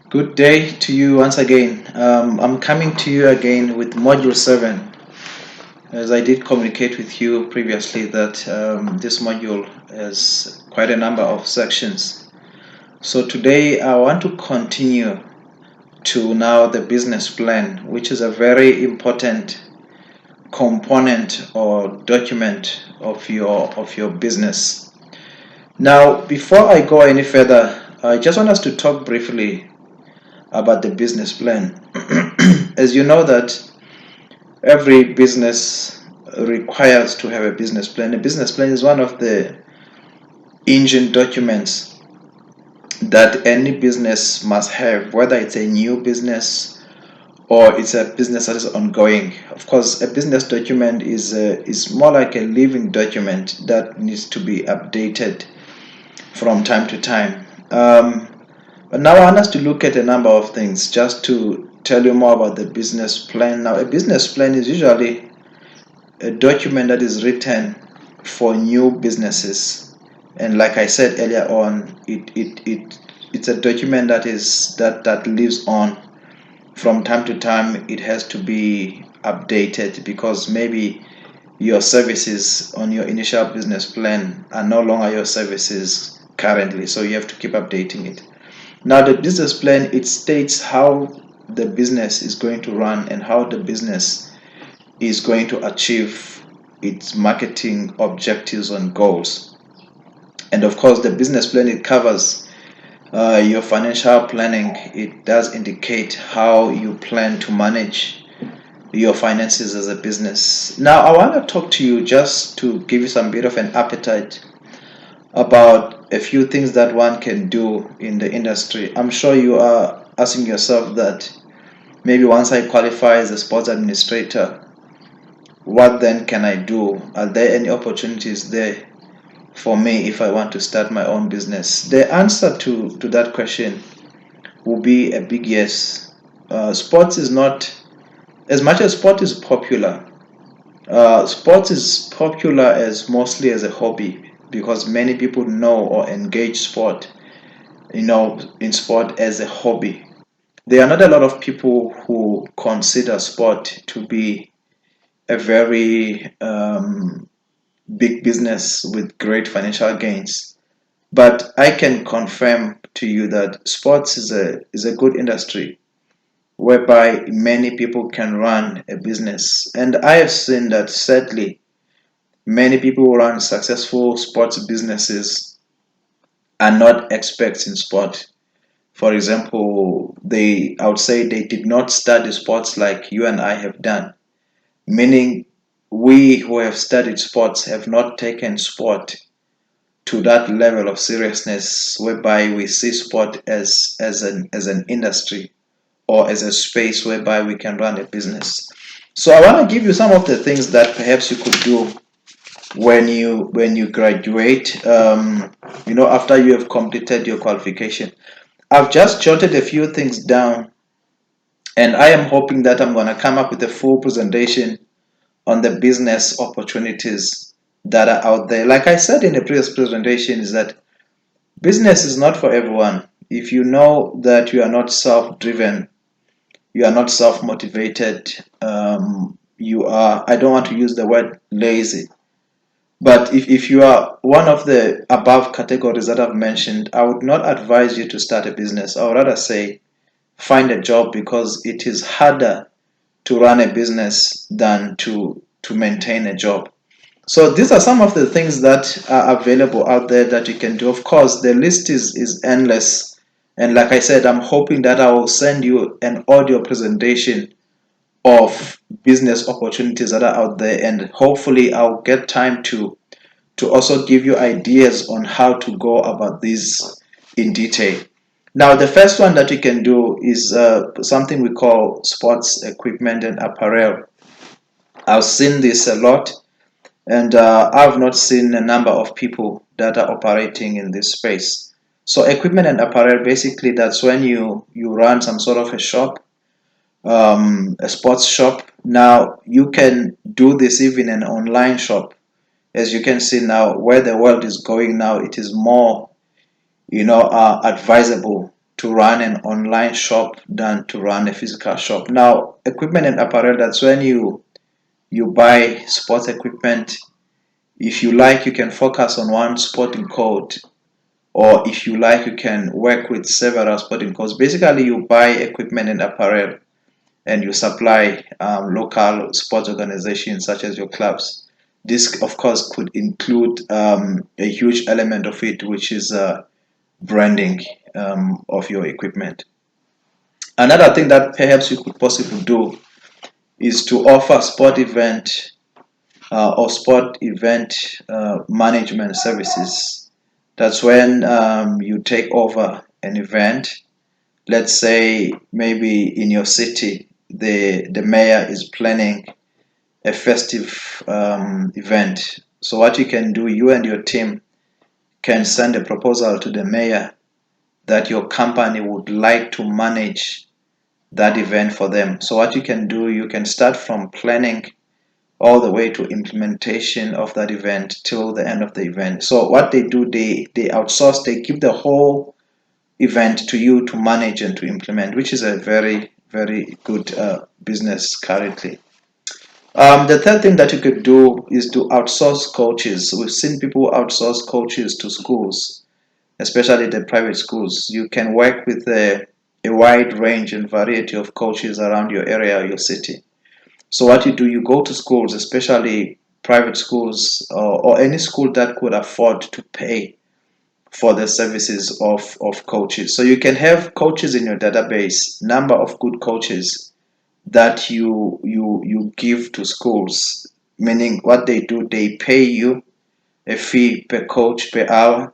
Good day to you once again. I'm coming to you again with Module 7. As I did communicate with you previously, that this module has quite a number of sections. So today I want to continue to now the business plan, which is a very important component or document of your business. Now, before I go any further, I just want us to talk briefly about the business plan. As you know that every business requires to have a business plan. A business plan is one of the engine documents that any business must have, whether it's a new business or it's a business that is ongoing. Of course, a business document is more like a living document that needs to be updated from time to time. But now I want us to look at a number of things just to tell you more about the business plan. Now, a business plan is usually a document that is written for new businesses, and like I said earlier on, it's a document that lives on from time to time. It has to be updated because maybe your services on your initial business plan are no longer your services currently, so you have to keep updating it. Now, the business plan, it states how the business is going to run and how the business is going to achieve its marketing objectives and goals. And of course, the business plan, it covers your financial planning. It does indicate how you plan to manage your finances as a business. Now, I want to talk to you just to give you some bit of an appetite about a few things that one can do in the industry. I'm sure you are asking yourself that maybe once I qualify as a sports administrator, what then can I do? Are there any opportunities there for me if I want to start my own business? The answer to that question will be a big yes. Sports is not, as much as sport is popular, sports is popular as mostly as a hobby because many people know or engage sport, in sport as a hobby. There are not a lot of people who consider sport to be a very big business with great financial gains. But I can confirm to you that sports is a good industry whereby many people can run a business. And I have seen that sadly, many people who run successful sports businesses are not experts in sport. For example, I would say they did not study sports like you and I have done, meaning we who have studied sports have not taken sport to that level of seriousness whereby we see sport as an industry or as a space whereby we can run a business. So I want to give you some of the things that perhaps you could do when you graduate, after you have completed your qualification. I've just jotted a few things down, and I am hoping that I'm going to come up with a full presentation on the business opportunities that are out there. Like I said in the previous presentation, is that business is not for everyone. If you know that you are not self-driven, you are not self-motivated, I don't want to use the word lazy, but if you are one of the above categories that I've mentioned, I would not advise you to start a business. I would rather say find a job because it is harder to run a business than to maintain a job. So these are some of the things that are available out there that you can do. Of course, the list is endless. And like I said, I'm hoping that I will send you an audio presentation of business opportunities that are out there, and hopefully I'll get time to also give you ideas on how to go about these in detail. Now, the first one that you can do is something we call sports equipment and apparel. I've seen this a lot, and I've not seen a number of people that are operating in this space. So, equipment and apparel, basically, that's when you run some sort of a shop, a sports shop. Now, you can do this even an online shop. As you can see now, where the world is going now, it is more, advisable to run an online shop than to run a physical shop. Now, equipment and apparel, that's when you buy sports equipment. If you like, you can focus on one sporting code, or if you like, you can work with several sporting codes. Basically, you buy equipment and apparel and you supply local sports organizations such as your clubs. This, of course, could include a huge element of it, which is branding of your equipment. Another thing that perhaps you could possibly do is to offer sport event management services. That's when you take over an event. Let's say maybe in your city, the mayor is planning a festive event. So what you can do, you and your team can send a proposal to the mayor that your company would like to manage that event for them. So what you can do, you can start from planning all the way to implementation of that event till the end of the event. So what they do, they outsource, they give the whole event to you to manage and to implement, which is a very, very good business currently. The third thing that you could do is to outsource coaches. We've seen people outsource coaches to schools, especially the private schools. You can work with a wide range and variety of coaches around your area or your city. So what you do, you go to schools, especially private schools, or any school that could afford to pay for the services of coaches. So you can have coaches in your database, number of good coaches that you give to schools, meaning what they do, they pay you a fee per coach per hour,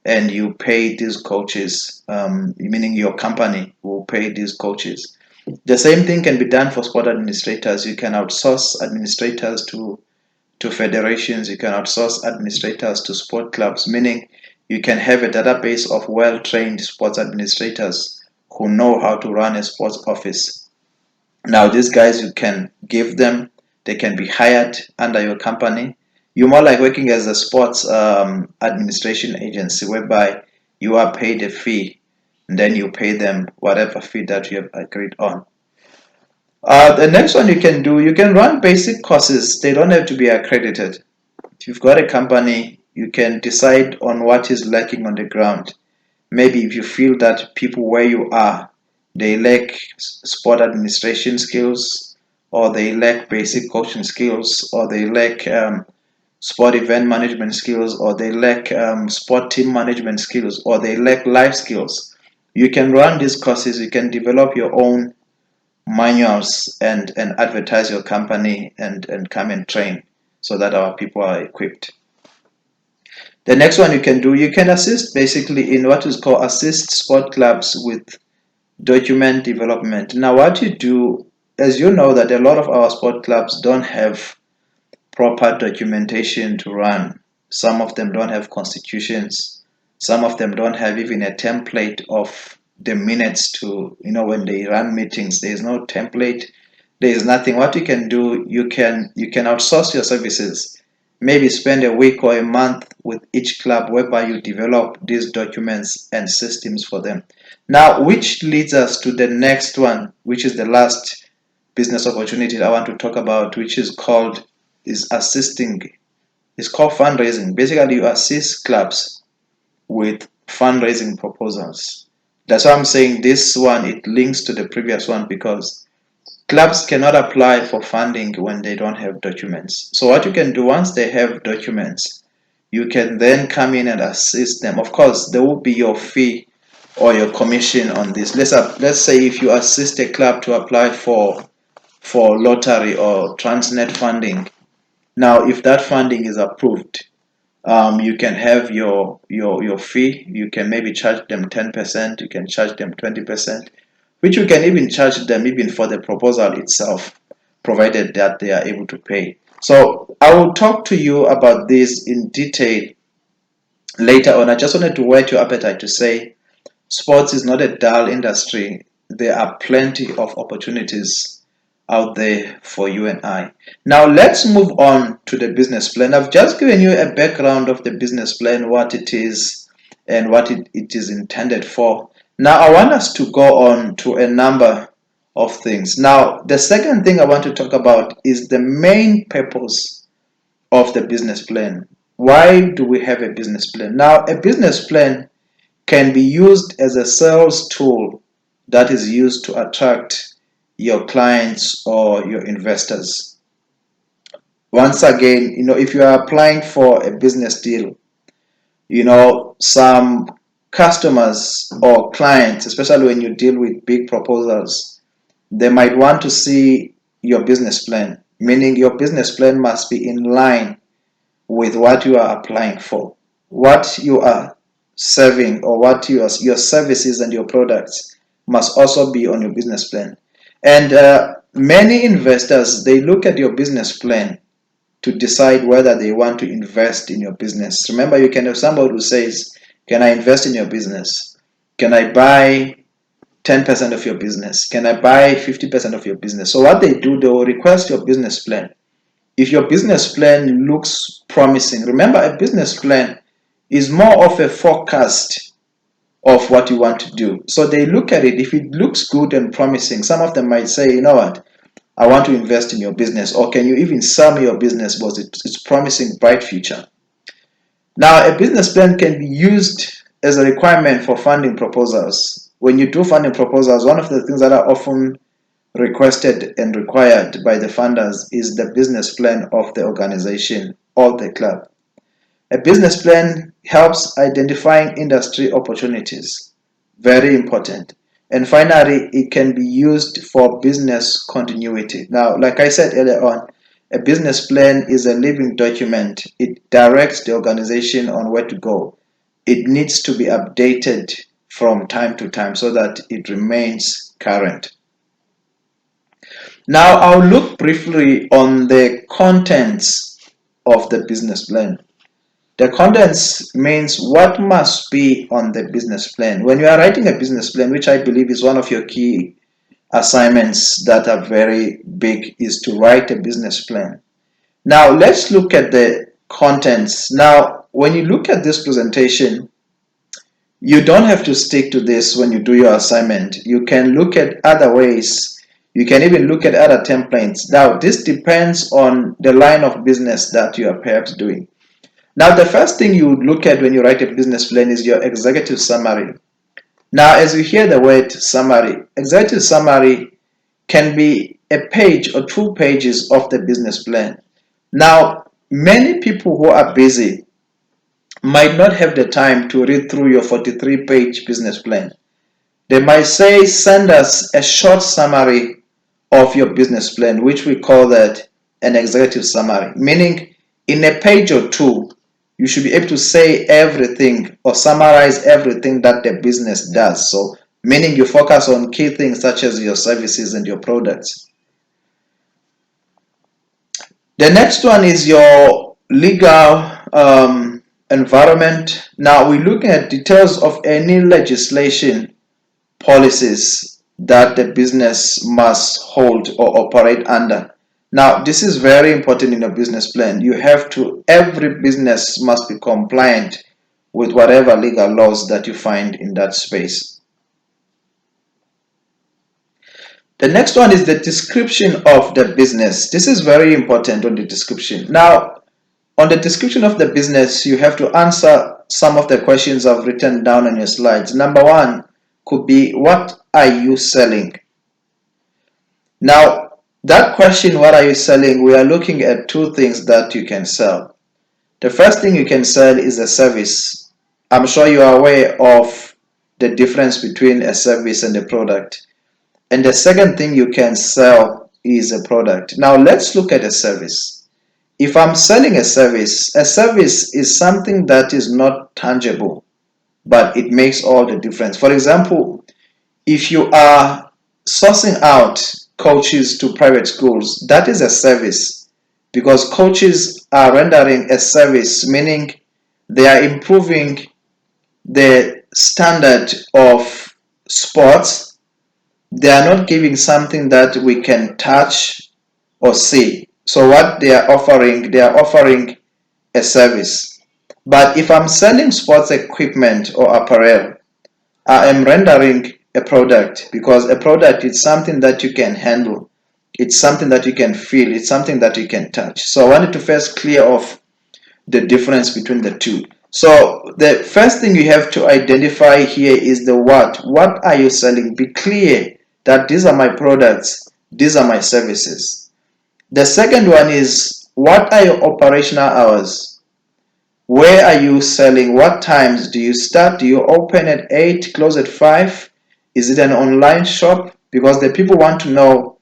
and you pay these coaches, meaning your company will pay these coaches. The same thing can be done for sport administrators. You can outsource administrators to federations, you can outsource administrators to sport clubs, meaning you can have a database of well-trained sports administrators who know how to run a sports office. Now, these guys, you can give them, they can be hired under your company. You're more like working as a sports administration agency, whereby you are paid a fee and then you pay them whatever fee that you have agreed on. The next one you can do, you can run basic courses. They don't have to be accredited. If you've got a company, you can decide on what is lacking on the ground. Maybe if you feel that people where you are, they lack sport administration skills, or they lack basic coaching skills, or they lack sport event management skills, or they lack sport team management skills, or they lack life skills, you can run these courses. You can develop your own manuals and advertise your company and come and train so that our people are equipped. The next one you can do, you can assist basically in what is called assist sport clubs with document development. Now what you do, as you know that a lot of our sport clubs don't have proper documentation to run. Some of them don't have constitutions. Some of them don't have even a template of the minutes to, when they run meetings, there is no template. There is nothing. What you can do, you can outsource your services. Maybe spend a week or a month with each club whereby you develop these documents and systems for them. Now, which leads us to the next one, which is the last business opportunity I want to talk about, which is called assisting. It's called fundraising. Basically, you assist clubs with fundraising proposals. That's why I'm saying this one, it links to the previous one, because clubs cannot apply for funding when they don't have documents. So what you can do, once they have documents, you can then come in and assist them. Of course, there will be your fee or your commission on this. Let's say if you assist a club to apply for lottery or Transnet funding. Now, if that funding is approved, you can have your fee. You can maybe charge them 10%. You can charge them 20%, which you can even charge them even for the proposal itself, provided that they are able to pay. So I will talk to you about this in detail later on. I just wanted to whet your appetite to say sports is not a dull industry. There are plenty of opportunities out there for you and I. Now let's move on to the business plan. I've just given you a background of the business plan, what it is and what it is intended for. Now, I want us to go on to a number of things. Now, the second thing I want to talk about is the main purpose of the business plan. Why do we have a business plan? Now, a business plan can be used as a sales tool that is used to attract your clients or your investors. Once again, if you are applying for a business deal, some customers or clients, especially when you deal with big proposals, they might want to see your business plan, meaning your business plan must be in line with what you are applying for, what you are serving, or what your services and your products must also be on your business plan. And many investors, they look at your business plan to decide whether they want to invest in your business. Remember, you can have somebody who says, can I invest in your business? Can I buy 10% of your business? Can I buy 50% of your business? So what they do, they will request your business plan. If your business plan looks promising, remember, a business plan is more of a forecast of what you want to do. So they look at it. If it looks good and promising, some of them might say, you know what, I want to invest in your business, or can you even sell me your business because it's promising bright future. Now, a business plan can be used as a requirement for funding proposals. When you do funding proposals, one of the things that are often requested and required by the funders is the business plan of the organization or the club. A business plan helps identifying industry opportunities. Very important. And finally, it can be used for business continuity. Now, like I said earlier on, a business plan is a living document. It directs the organization on where to go. It needs to be updated from time to time so that it remains current. Now, I'll look briefly on the contents of the business plan. The contents means what must be on the business plan. When you are writing a business plan, which I believe is one of your key assignments that are very big, is to write a business plan. Now, let's look at the contents. Now, when you look at this presentation, you don't have to stick to this when you do your assignment. You can look at other ways. You can even look at other templates. Now, this depends on the line of business that you are perhaps doing. Now, the first thing you would look at when you write a business plan is your executive summary. Now, as you hear the word summary, executive summary can be a page or 2 pages of the business plan. Now, many people who are busy might not have the time to read through your 43-page business plan. They might say, send us a short summary of your business plan, which we call that an executive summary, meaning in a page or 2, you should be able to say everything or summarize everything that the business does. So, meaning you focus on key things such as your services and your products. The next one is your legal environment. Now, we're looking at details of any legislation, policies that the business must hold or operate under. Now, this is very important in a business plan. Every business must be compliant with whatever legal laws that you find in that space. The next one is the description of the business. This is very important on the description. Now, on the description of the business, you have to answer some of the questions I've written down on your slides. Number 1 could be, what are you selling? Now, that question, what are you selling? We are looking at 2 things that you can sell. The first thing you can sell is a service. I'm sure you are aware of the difference between a service and a product. And the second thing you can sell is a product. Now, let's look at a service. If I'm selling a service is something that is not tangible, but it makes all the difference. For example, if you are sourcing out coaches to private schools, that is a service, because coaches are rendering a service, meaning they are improving the standard of sports. They are not giving something that we can touch or see. So what they are offering a service. But if I'm selling sports equipment or apparel, I am rendering a product, because a product is something that you can handle. It's something that you can feel. It's something that you can touch. So I wanted to first clear off the difference between the two. So the first thing you have to identify here is the what. What are you selling? Be clear that these are my products, these are my services. The second one is, what are your operational hours? Where are you selling? What times do you start? Do you open at 8, close at 5? Is it an online shop? Because the people want to know,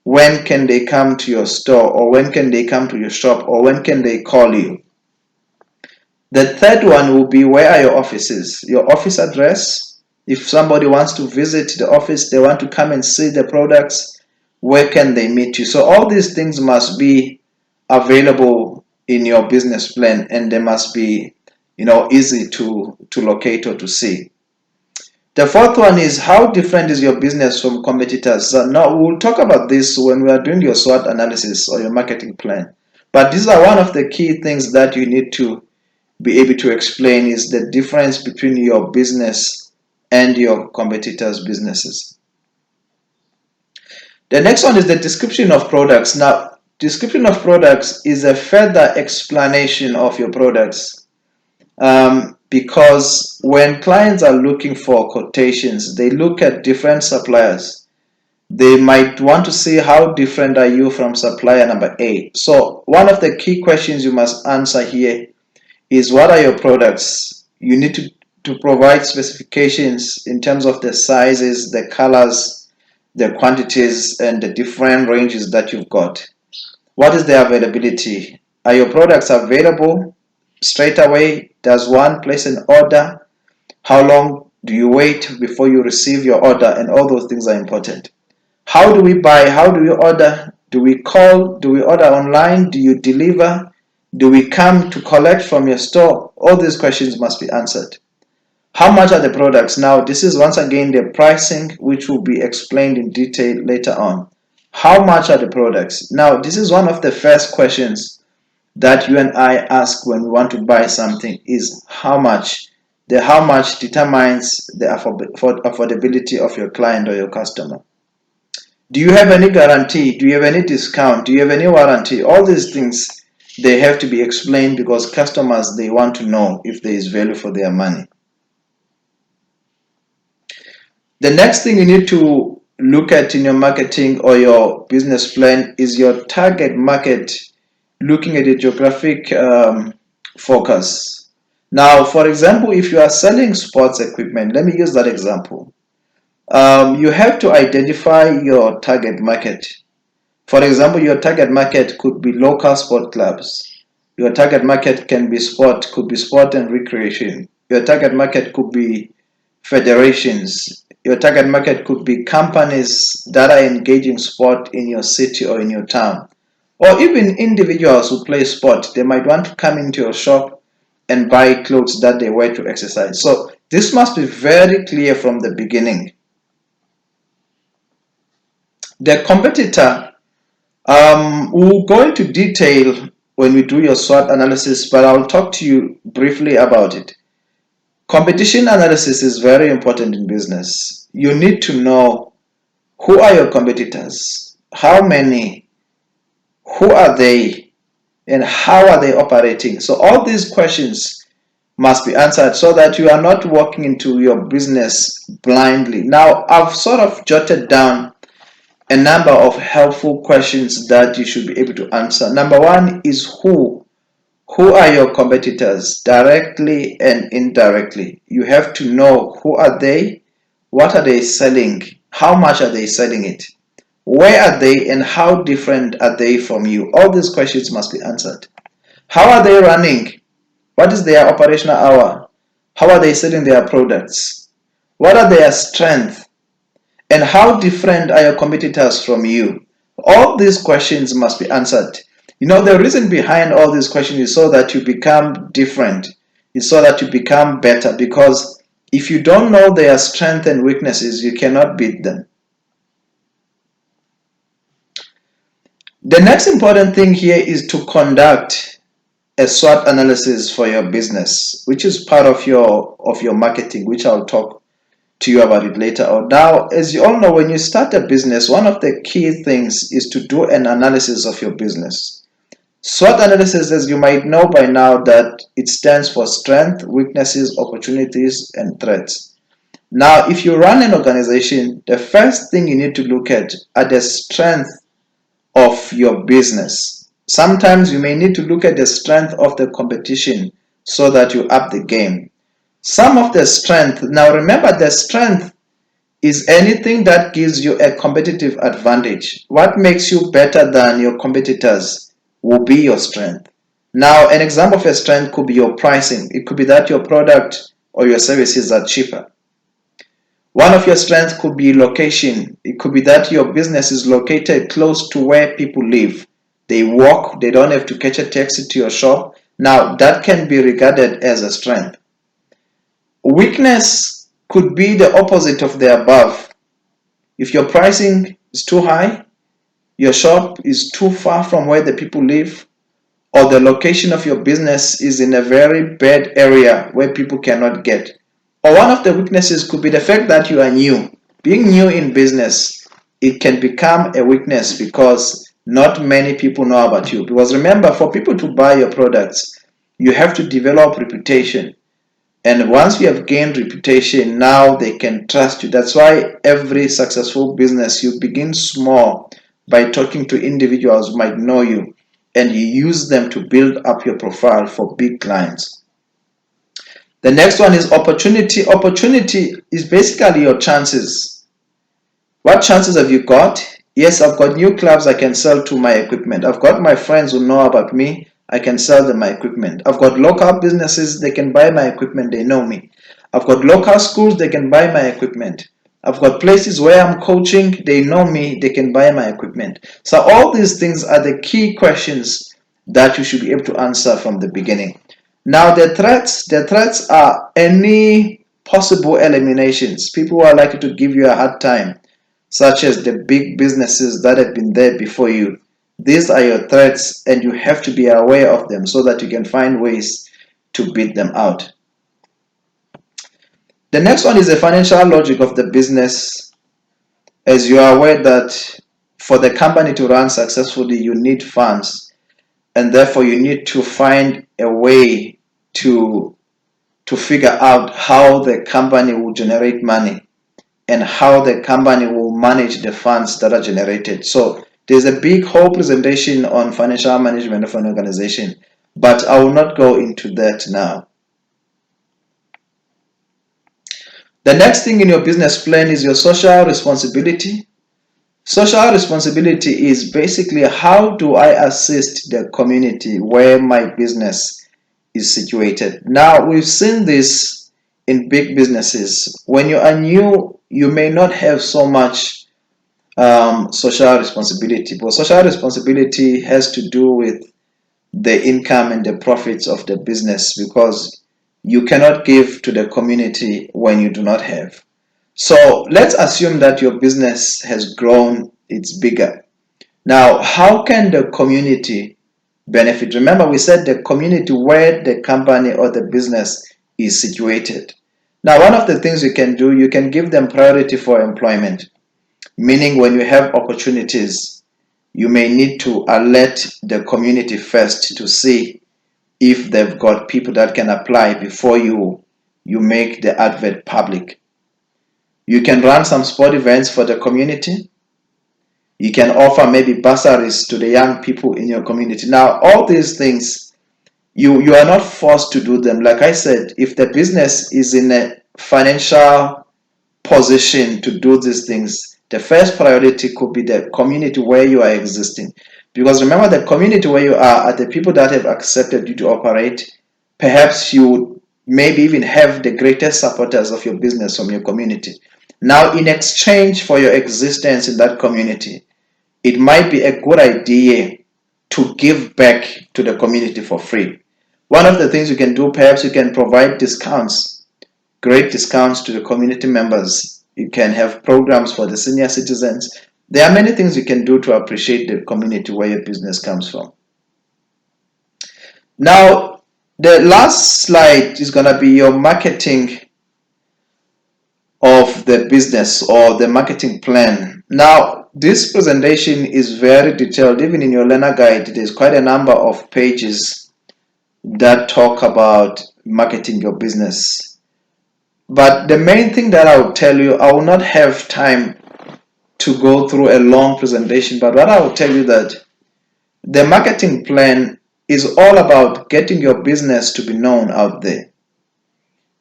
when can they come to your store, or when can they come to your shop, or when can they call you? The third one will be, where are your offices? Your office address. If somebody wants to visit the office, they want to come and see the products, where can they meet you? So all these things must be available in your business plan, and they must be, easy to locate or to see. The fourth one is, how different is your business from competitors? Now we'll talk about this when we are doing your SWOT analysis or your marketing plan. But these are one of the key things that you need to be able to explain, is the difference between your business and your competitors' businesses. The next one is the description of products. Now, description of products is a further explanation of your products, because when clients are looking for quotations, they look at different suppliers. They might want to see, how different are you from supplier number A. So one of the key questions you must answer here is, what are your products? You need to provide specifications in terms of the sizes, the colors, the quantities, and the different ranges that you've got. What is the availability? Are your products available straight away? Does one place an order? How long do you wait before you receive your order? And all those things are important. How do we buy? How do we order? Do we call? Do we order online? Do you deliver? Do we come to collect from your store? All these questions must be answered. How much are the products? Now, this is once again the pricing, which will be explained in detail later on. How much are the products? Now, this is one of the first questions that you and I ask when we want to buy something, is how much. The how much determines the affordability of your client or your customer. Do you have any guarantee? Do you have any discount? Do you have any warranty? All these things, they have to be explained, because customers, they want to know if there is value for their money. The next thing you need to look at in your marketing or your business plan is your target market, looking at the geographic focus. Now, for example, if you are selling sports equipment, let me use that example. You have to identify your target market. For example, your target market could be local sport clubs. Your target market could be sport and recreation. Your target market could be federations. Your target market could be companies that are engaging sport in your city or in your town. Or even individuals who play sport. They might want to come into your shop and buy clothes that they wear to exercise. So this must be very clear from the beginning. The competitor, we'll go into detail when we do your SWOT analysis, but I'll talk to you briefly about it. Competition analysis is very important in business. You need to know, who are your competitors, how many, who are they, and how are they operating. So all these questions must be answered, so that you are not walking into your business blindly. Now, I've sort of jotted down a number of helpful questions that you should be able to answer. Number one is who. Who are your competitors, directly and indirectly? You have to know, who are they, what are they selling, how much are they selling it, where are they, and how different are they from you. All these questions must be answered. How are they running? What is their operational hour? How are they selling their products? What are their strengths? And how different are your competitors from you? All these questions must be answered. The reason behind all these questions is so that you become different. It's so that you become better, because if you don't know their strengths and weaknesses, you cannot beat them. The next important thing here is to conduct a SWOT analysis for your business, which is part of your marketing, which I'll talk to you about it later on. Now, as you all know, when you start a business, one of the key things is to do an analysis of your business. SWOT analysis, as you might know by now, that it stands for strength, weaknesses, opportunities, and threats. Now, if you run an organization, the first thing you need to look at are the strength of your business. Sometimes you may need to look at the strength of the competition so that you up the game. Some of the strength, now remember, the strength is anything that gives you a competitive advantage. What makes you better than your competitors will be your strength. Now, an example of a strength could be your pricing. It could be that your product or your services are cheaper. One of your strengths could be location. It could be that your business is located close to where people live. They walk, they don't have to catch a taxi to your shop. Now, that can be regarded as a strength. Weakness could be the opposite of the above. If your pricing is too high, your shop is too far from where the people live, or the location of your business is in a very bad area where people cannot get. Or one of the weaknesses could be the fact that you are new. Being new in business, it can become a weakness because not many people know about you. Because remember, for people to buy your products, you have to develop reputation. And once you have gained reputation, now they can trust you. That's why every successful business, you begin small by talking to individuals who might know you, and you use them to build up your profile for big clients. The next one is opportunity. Opportunity is basically your chances. What chances have you got? Yes, I've got new clubs I can sell to my equipment. I've got my friends who know about me. I can sell them my equipment. I've got local businesses, they can buy my equipment, they know me. I've got local schools, they can buy my equipment. I've got places where I'm coaching, they know me, they can buy my equipment. So all these things are the key questions that you should be able to answer from the beginning. Now the threats are any possible eliminations. People are likely to give you a hard time, such as the big businesses that have been there before you. These are your threats, and you have to be aware of them so that you can find ways to beat them out. The next one is the financial logic of the business. As you are aware that for the company to run successfully, you need funds, and therefore you need to find a way to figure out how the company will generate money and how the company will manage the funds that are generated. So there's a big whole presentation on financial management of an organization, but I will not go into that now. The next thing in your business plan is your social responsibility. Social responsibility is basically how do I assist the community where my business is situated. Now, we've seen this in big businesses. When you are new, you may not have so much social responsibility, but social responsibility has to do with the income and the profits of the business, because you cannot give to the community when you do not have. So let's assume that your business has grown, it's bigger. Now, how can the community benefit? Remember, we said the community where the company or the business is situated. Now, one of the things you can do, you can give them priority for employment, meaning when you have opportunities, you may need to alert the community first to see if they've got people that can apply before you make the advert public. You can run some sport events for the community. You can offer maybe bursaries to the young people in your community. Now, all these things, you are not forced to do them. Like I said, if the business is in a financial position to do these things, the first priority could be the community where you are existing. Because remember, the community where you are the people that have accepted you to operate. Perhaps you maybe even have the greatest supporters of your business from your community. Now, in exchange for your existence in that community, it might be a good idea to give back to the community for free. One of the things you can do, perhaps you can provide discounts, great discounts to the community members. You can have programs for the senior citizens. There are many things you can do to appreciate the community where your business comes from. Now, the last slide is going to be your marketing of the business or the marketing plan. Now, this presentation is very detailed. Even in your learner guide, there's quite a number of pages that talk about marketing your business. But the main thing that I will tell you, I will not have time to go through a long presentation, but what I will tell you that the marketing plan is all about getting your business to be known out there.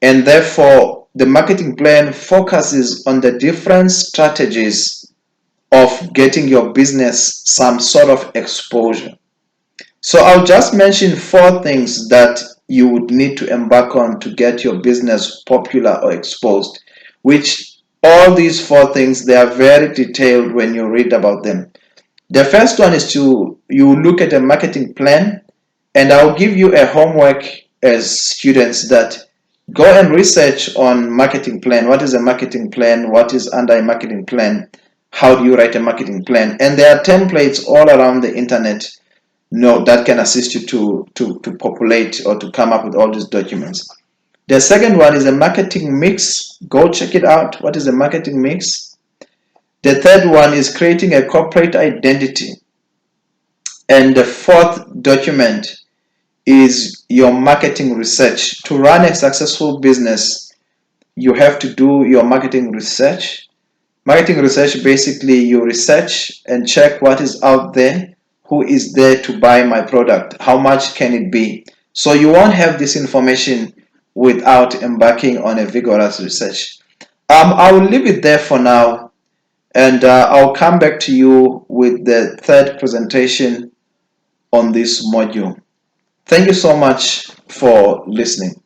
And therefore, the marketing plan focuses on the different strategies of getting your business some sort of exposure. So I'll just mention 4 things that you would need to embark on to get your business popular or exposed, which all these 4 things, they are very detailed when you read about them. The first one is you look at a marketing plan, and I'll give you a homework as students that go and research on marketing plan. What is a marketing plan? What is under a marketing plan? How do you write a marketing plan? And there are templates all around the internet that can assist you to populate or to come up with all these documents. The second one is a marketing mix. Go check it out. What is a marketing mix? The third one is creating a corporate identity. And the fourth document is your marketing research. To run a successful business, you have to do your marketing research. Marketing research, basically you research and check what is out there, who is there to buy my product, how much can it be. So you won't have this information without embarking on a vigorous research. I will leave it there for now, and I'll come back to you with the third presentation on this module. Thank you so much for listening.